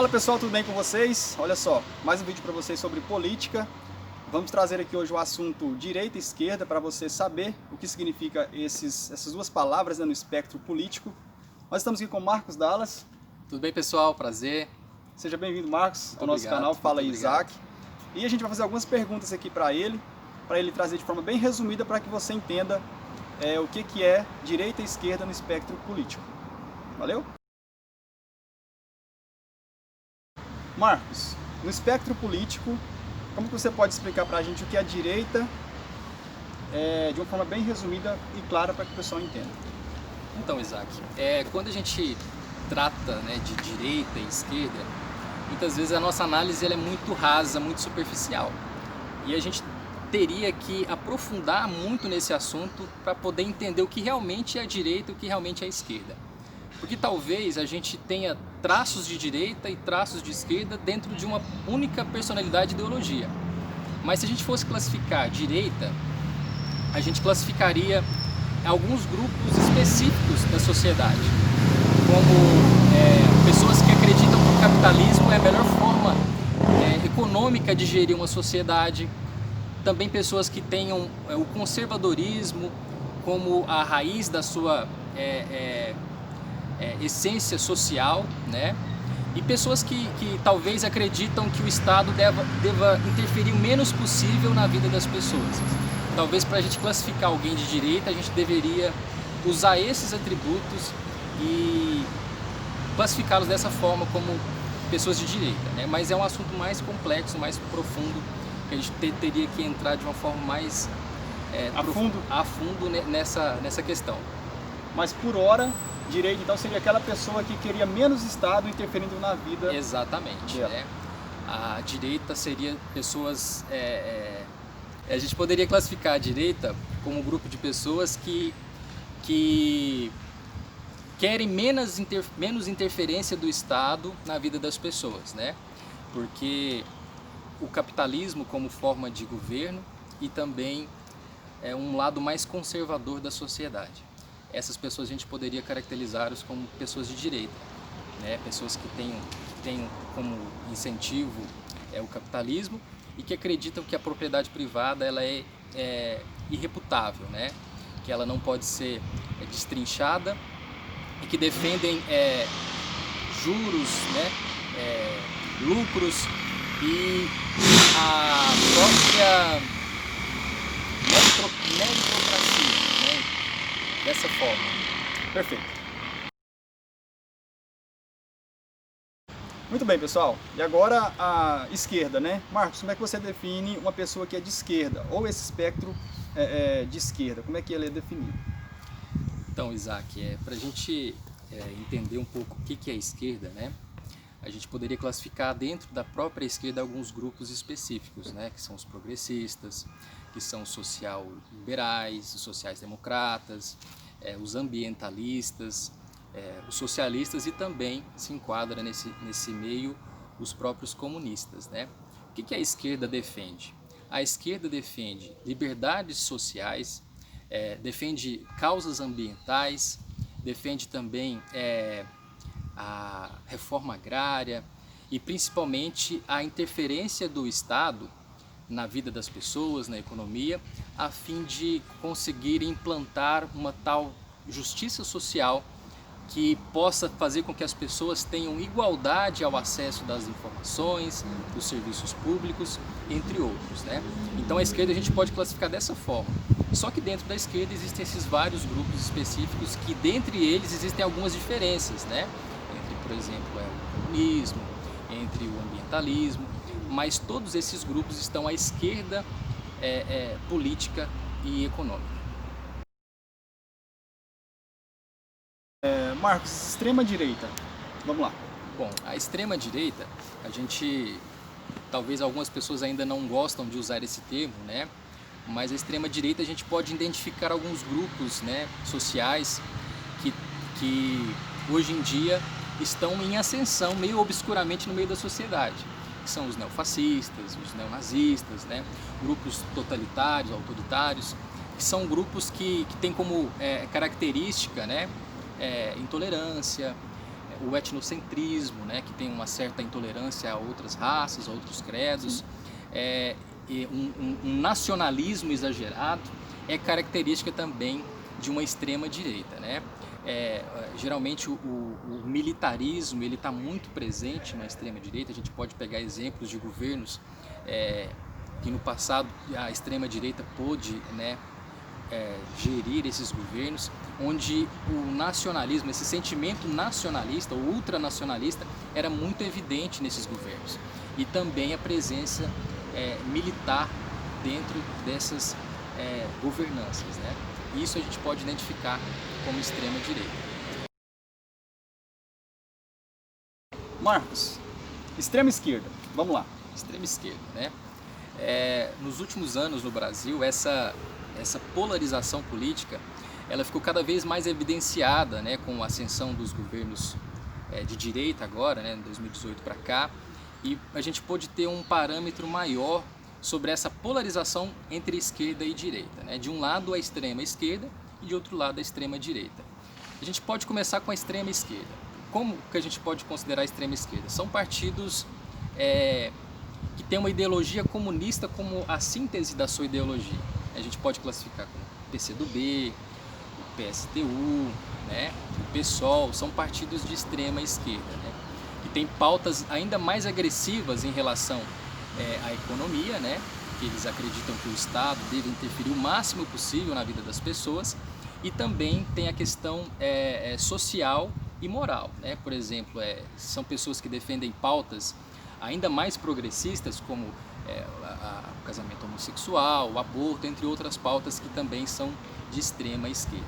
Fala pessoal, tudo bem com vocês? Olha só, mais um vídeo para vocês sobre política. Vamos trazer aqui hoje o assunto direita e esquerda para você saber o que significa essas duas palavras, né, no espectro político. Nós estamos aqui com o Marcos Dallas. Tudo bem, pessoal? Prazer. Seja bem-vindo, Marcos, Muito ao nosso obrigado, canal Fala aí, muito Isaac. E a gente vai fazer algumas perguntas aqui para ele trazer de forma bem resumida para que você entenda o que é direita e esquerda no espectro político. Valeu? Marcos, no espectro político, como que você pode explicar para a gente o que é a direita de uma forma bem resumida e clara para que o pessoal entenda? Então, Isaac, quando a gente trata, né, de direita e esquerda, muitas vezes a nossa análise ela é muito rasa, muito superficial. E a gente teria que aprofundar muito nesse assunto para poder entender o que realmente é a direita e o que realmente é a esquerda. Porque talvez a gente tenha traços de direita e traços de esquerda dentro de uma única personalidade e ideologia. Mas se a gente fosse classificar a direita, a gente classificaria alguns grupos específicos da sociedade, como pessoas que acreditam que o capitalismo é a melhor forma econômica de gerir uma sociedade, também pessoas que tenham o conservadorismo como a raiz da sua essência social, né? E pessoas que talvez acreditam que o Estado deva interferir o menos possível na vida das pessoas. Talvez para a gente classificar alguém de direita, a gente deveria usar esses atributos e classificá-los dessa forma como pessoas de direita, né? Mas é um assunto mais complexo, mais profundo, que a gente teria que entrar de uma forma mais a fundo nessa questão. Mas por hora, direita então seria aquela pessoa que queria menos Estado interferindo na vida. Exatamente, né? A direita seria pessoas... a gente poderia classificar a direita como um grupo de pessoas que querem menos interferência do Estado na vida das pessoas, né? Porque o capitalismo como forma de governo e também um lado mais conservador da sociedade. Essas pessoas a gente poderia caracterizá-las como pessoas de direita, né? Pessoas que tenham como incentivo o capitalismo e que acreditam que a propriedade privada ela é irrefutável, né? Que ela não pode ser destrinchada e que defendem juros, né? Lucros e a própria meritocracia, né? Dessa forma. Perfeito. Muito bem, pessoal. E agora a esquerda, né? Marcos, como é que você define uma pessoa que é de esquerda? Ou esse espectro de esquerda? Como é que ele é definido? Então, Isaac, para a gente entender um pouco o que é a esquerda, né? A gente poderia classificar dentro da própria esquerda alguns grupos específicos, né? Que são os progressistas, que são os social-liberais, os sociais-democratas, os ambientalistas, os socialistas e também se enquadra nesse meio os próprios comunistas, né? O que a esquerda defende? A esquerda defende liberdades sociais, defende causas ambientais, defende também a reforma agrária e principalmente a interferência do Estado na vida das pessoas, na economia, a fim de conseguir implantar uma tal justiça social que possa fazer com que as pessoas tenham igualdade ao acesso das informações, dos serviços públicos, entre outros, né? Então a esquerda a gente pode classificar dessa forma. Só que dentro da esquerda existem esses vários grupos específicos que dentre eles existem algumas diferenças, né? Entre, por exemplo, o comunismo, entre o ambientalismo, mas todos esses grupos estão à esquerda política e econômica. Marcos, extrema-direita. Vamos lá. Bom, a extrema-direita, talvez algumas pessoas ainda não gostam de usar esse termo, né? Mas a extrema-direita a gente pode identificar alguns grupos, né, sociais que hoje em dia estão em ascensão meio obscuramente no meio da sociedade. Que são os neofascistas, os neonazistas, né? Grupos totalitários, autoritários, que são grupos que têm como característica, né, intolerância, o etnocentrismo, né, que tem uma certa intolerância a outras raças, a outros credos, um nacionalismo exagerado é característica também de uma extrema direita, né? Geralmente o militarismo ele está muito presente na extrema direita. A gente pode pegar exemplos de governos que no passado a extrema direita pôde, né, gerir esses governos, onde o nacionalismo, esse sentimento nacionalista ou ultranacionalista era muito evidente nesses governos, e também a presença militar dentro dessas governanças, né? Isso a gente pode identificar como extrema direita. Marcos, extrema esquerda, vamos lá. Extrema esquerda, né? Nos últimos anos no Brasil, essa polarização política ela ficou cada vez mais evidenciada, né, com a ascensão dos governos de direita agora, né, em 2018 para cá, e a gente pôde ter um parâmetro maior sobre essa polarização entre esquerda e direita, né? De um lado a extrema esquerda e de outro lado a extrema direita. A gente pode começar com a extrema esquerda. Como que a gente pode considerar a extrema esquerda? São partidos que têm uma ideologia comunista como a síntese da sua ideologia. A gente pode classificar como o PCdoB, o PSTU, né, o PSOL, são partidos de extrema esquerda, né, que têm pautas ainda mais agressivas em relação à economia, né, que eles acreditam que o Estado deve interferir o máximo possível na vida das pessoas, e também tem a questão social e moral, né? Por exemplo, são pessoas que defendem pautas ainda mais progressistas, como o casamento homossexual, o aborto, entre outras pautas que também são de extrema esquerda.